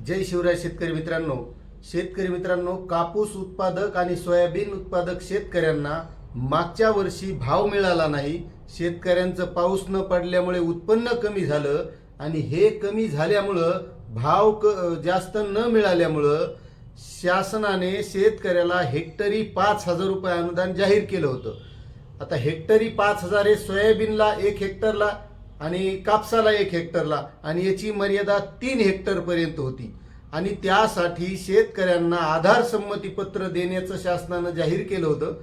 जय शिवराय शेतकरी मित्रांनो, कापूस उत्पादक आणि सोयाबीन उत्पादक शेतकऱ्यांना मागच्या वर्षी भाव मिळाला नाही. शेतकऱ्यांचं पाऊस न पडल्यामुळे उत्पन्न कमी झालं आणि हे कमी झाल्यामुळं जास्त न मिळाल्यामुळं शासनाने शेतकऱ्याला हेक्टरी 5,000 रुपये अनुदान जाहीर केलं होतं. आता हेक्टरी 5,000 हे सोयाबीनला 1 हेक्टरला आणि कापसाला 1 हेक्टरला, आणि याची मर्यादा 3 हेक्टर पर्यंत होती. आणि त्यासाठी शेतकऱ्यांना आधार संमतीपत्र देण्याचं शासनानं जाहीर केलं होतं.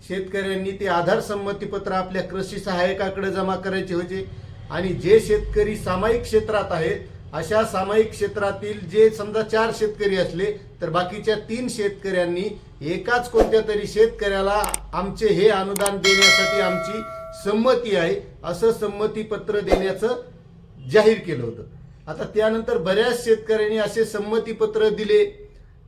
शेतकऱ्यांनी ते आधार संमतीपत्र आपल्या कृषी सहाय्यकाकडे जमा करायचे होते. आणि जे शेतकरी सामायिक क्षेत्रात आहेत, अशा सामायिक क्षेत्रातील जे समजा 4 शेतकरी असले तर बाकीच्या 3 शेतकऱ्यांनी एकाच कोणत्या तरी शेतकऱ्याला आमचे हे अनुदान देण्यासाठी आमची संमती आहे असं संमतीपत्र देण्याचं जाहीर केलं होतं. आता त्यानंतर बऱ्याच शेतकऱ्यांनी असे संमतीपत्र दिले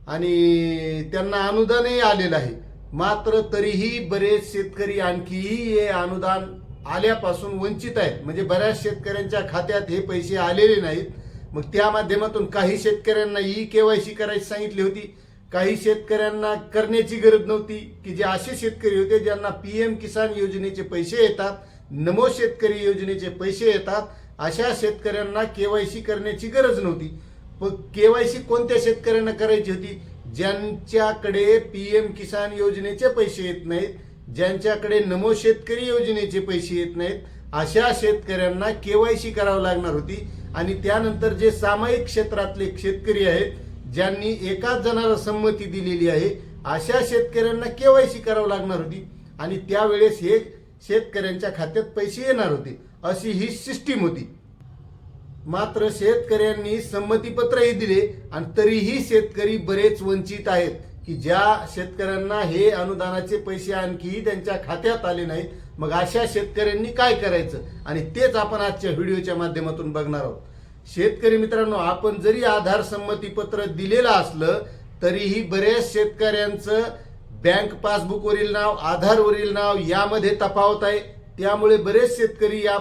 आणि त्यांना अनुदानही आलेलं आहे. मात्र तरीही बरेच शेतकरी आणखीही हे अनुदान आल्यापासून वंचित आहेत. म्हणजे बऱ्याच शेतकऱ्यांच्या खात्यात हे पैसे आलेले नाहीत. मग त्या माध्यमातून काही शेतकऱ्यांना KYC करायची सांगितली होती, काही शेतकऱ्यांना करण्याची गरज नव्हती. की जे असे शेतकरी होते ज्यांना PM किसान योजनेचे पैसे येतात, नमो शेतकरी योजनेचे पैसे येतात, अशा शेतकऱ्यांना KYC करण्याची गरज नव्हती. पण KYC कोणत्या शेतकऱ्यांना करायची होती? ज्यांच्याकडे PM किसान योजनेचे पैसे येत नाहीत, ज्यांच्याकडे नमो शेतकरी योजनेचे पैसे येत नाहीत, अशा शेतकऱ्यांना KYC करावं लागणार होती. आणि त्यानंतर जे सामायिक क्षेत्रातले शेतकरी आहेत, ज्यांनी एकाच जणाला संमती दिलेली आहे, अशा शेतकऱ्यांना KYC करावं लागणार होती. आणि त्यावेळेस हे शेतकऱ्यांच्या खात्यात पैसे येणार होते, अशी ही सिस्टीम होती. मात्र शेतकऱ्यांनी संमतीपत्रही दिले आणि तरीही शेतकरी बरेच वंचित आहेत. की ज्या शेतकऱ्यांना हे अनुदानाचे पैसे आणखी त्यांच्या खात्यात आले नाहीत, मग अशा शेतकऱ्यांनी काय करायचं, आणि तेच आपण आजच्या व्हिडिओच्या माध्यमातून बघणार आहोत. शेतकरी मित्रांनो, आपण जरी आधार संमतीपत्र दिलेलं असलं तरीही बऱ्याच शेतकऱ्यांचं बँक पासबुकवरील नाव, आधारवरील नाव यामध्ये तफावत आहे. त्यामुळे बरेच शेतकरी या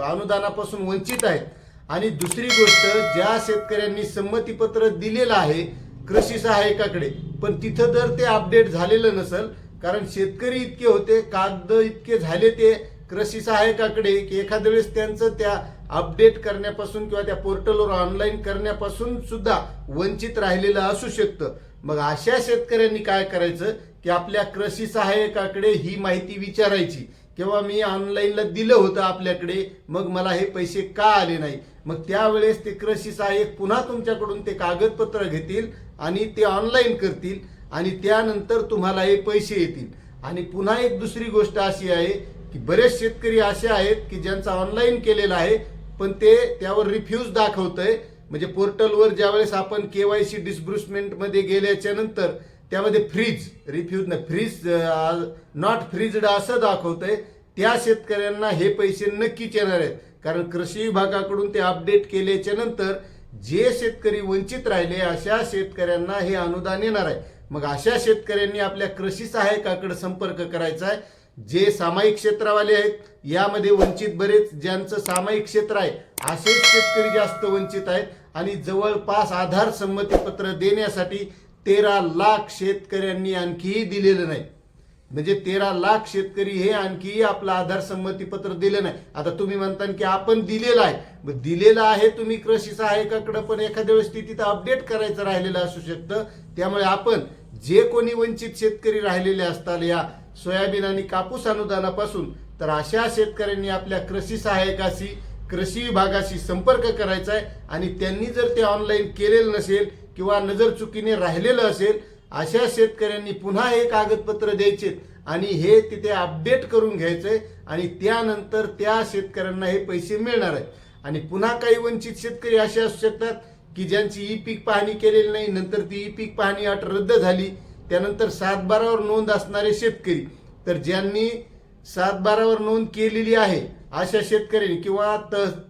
अनुदानापासून वंचित आहेत. आणि दुसरी गोष्ट, ज्या शेतकऱ्यांनी संमतीपत्र दिलेलं आहे कृषी सहाय्यकाकडे, पण तिथं जर ते अपडेट झालेलं नसेल, कारण शेतकरी इतके होते, कागद इतके झाले ते कृषी सहाय्यकाकडे की एखाद्या वेळेस त्यांचं त्या अपडेट करण्यापासून किंवा त्या पोर्टलवर ऑनलाईन करण्यापासून सुद्धा वंचित राहिलेलं असू शकतं. मग अशा शेतकऱ्यांनी काय करायचं की आपल्या कृषी सहाय्यकाकडे ही माहिती विचारायची, किंवा मी ऑनलाईनला दिलं होतं आपल्याकडे, मग मला हे पैसे का आले नाही. मग त्यावेळेस ते कृषी सहाय्यक पुन्हा तुमच्याकडून ते कागदपत्र घेतील आणि ते ऑनलाईन करतील आणि त्यानंतर तुम्हाला हे पैसे येतील. आणि पुन्हा एक दुसरी गोष्ट अशी आहे की बरेच शेतकरी असे आहेत की ज्यांचा ऑनलाईन केलेला आहे, पण ते त्यावर रिफ्यूज दाखवतंय. म्हणजे पोर्टलवर ज्यावेळेस आपण KYC डिस्ब्रुसमेंट मध्ये गेल्याच्या नंतर त्यामध्ये फ्रीज नॉट फ्रीज्ड असं दाखवतंय. त्या शेतकऱ्यांना हे पैसे नक्कीच येणार आहेत, कारण कृषी विभागाकडून ते अपडेट केल्याच्या नंतर जे शेतकरी वंचित राहिले अशा शेतकऱ्यांना हे अनुदान येणार आहे. मग अशा शेतकऱ्यांनी आपल्या कृषी सहाय्यकाकडे संपर्क करायचा आहे. जे सामायिक क्षेत्रवाले आहेत यामध्ये वंचित बरेच, ज्यांचं सामायिक क्षेत्र आहे असेच शेतकरी जास्त वंचित आहेत. आणि जवळपास आधार संमतीपत्र देण्यासाठी 13 लाख शेतकऱ्यांनी आणखीही दिलेलं नाही. म्हणजे 13 लाख शेतकरी हे आणखी आपलं आधार संमतीपत्र दिलं नाही. आता तुम्ही म्हणता की आपण दिलेलं आहे, मग दिलेलं आहे तुम्ही कृषी सहाय्यकाकडे, पण एखाद्या वेळेस तिथं अपडेट करायचं राहिलेलं असू शकतं. त्यामुळे आपण जे कोणी वंचित शेतकरी राहिलेले असतात या सोयाबीन आणि कापूस अनुदानापासून, तर अशा शेतकऱ्यांनी आपल्या कृषी सहाय्यकाशी, कृषी विभागाशी संपर्क करायचा आहे. आणि त्यांनी जर ते ऑनलाईन केलेलं नसेल किंवा नजर चुकीने राहिलेलं असेल, अशा शेतकऱ्यांनी पुन्हा हे कागदपत्र द्यायचे आणि हे तिथे अपडेट करून घ्यायचंय. आणि त्यानंतर त्या शेतकऱ्यांना हे पैसे मिळणार आहेत. आणि पुन्हा काही वंचित शेतकरी असे असू शकतात की ज्यांची पीक पाहणी केलेली नाही, नंतर ती पीक पाहणी अट रद्द झाली, त्यानंतर 7/12वर नोंद असणारे शेतकरी, तर ज्यांनी 7/12वर नोंद केलेली आहे अशा शेतकऱ्यांनी, किंवा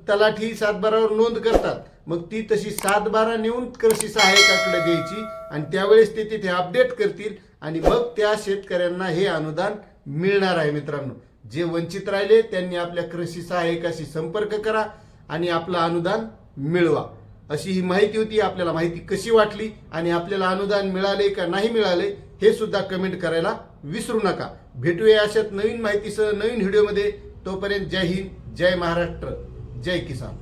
तलाठी 7/12वर नोंद करतात, मग ती तशी 7/12 नेऊन कृषी सहाय्यकाकडे द्यायची आणि त्यावेळेस ते तिथे अपडेट करतील आणि मग त्या शेतकऱ्यांना हे अनुदान मिळणार आहे. मित्रांनो, जे वंचित राहिले त्यांनी आपल्या कृषी सहाय्यकाशी संपर्क करा आणि आपलं अनुदान मिळवा. अशी ही माहिती होती. आपल्याला माहिती कशी वाटली आणि आपल्याला अनुदान मिळाले का नाही मिळाले हे सुद्धा कमेंट करायला विसरू नका. भेटूया अशाच नवीन माहितीसह नवीन व्हिडिओमध्ये. तोपर्यंत जय हिंद, जय महाराष्ट्र, जय किसान.